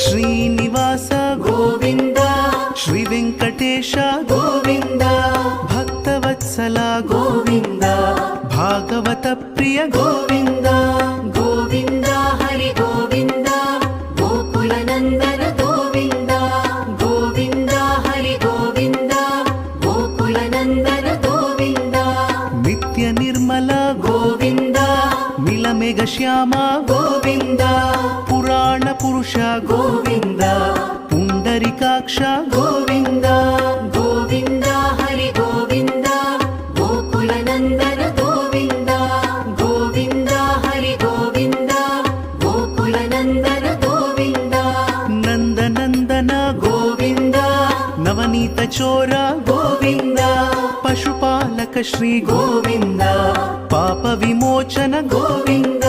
ಶ್ರೀನಿವಾಸ ಗೋವಿಂದ ಶ್ರೀ ವೆಂಕಟೇಶ ಗೋವಿಂದ ಭಕ್ತವತ್ಸಲ ಗೋವಿಂದ ಭಾಗವತ ಪ್ರಿಯ ಗೋವಿಂದ ಗೋವಿಂದ ಹರಿ ಗೋವಿಂದ ಗೋಕುಲ ನಂದನ ಗೋವಿಂದ ಗೋವಿಂದ ಹರಿ ಗೋವಿಂದ ಗೋಕುಲ ನಂದನ ಗೋವಿಂದ ನಿತ್ಯ ನಿರ್ಮಲ ಗೋವಿಂದ ನೀಲಮೇಘ ಶ್ಯಾಮ ಗೋವಿಂದ ಪುರಾಣ ಪುರುಷ ಗೋವಿಂದ ಪುಂಡರಿಕಾಕ್ಷ ಗೋವಿಂದ ಗೋವಿಂದ ಹರಿ ಗೋವಿಂದ ಗೋಕುಲ ನಂದನ ಗೋವಿಂದ ಗೋವಿಂದ ಹರಿ ಗೋವಿಂದ ಗೋಕುಲ ನಂದನ ಗೋವಿಂದ ನಂದನಂದನ ಗೋವಿಂದ ನವನೀತ ಚೋರ ಗೋವಿಂದ ಪಶುಪಾಲಕ ಶ್ರೀ ಗೋವಿಂದ ಪಾಪ ವಿಮೋಚನ ಗೋವಿಂದ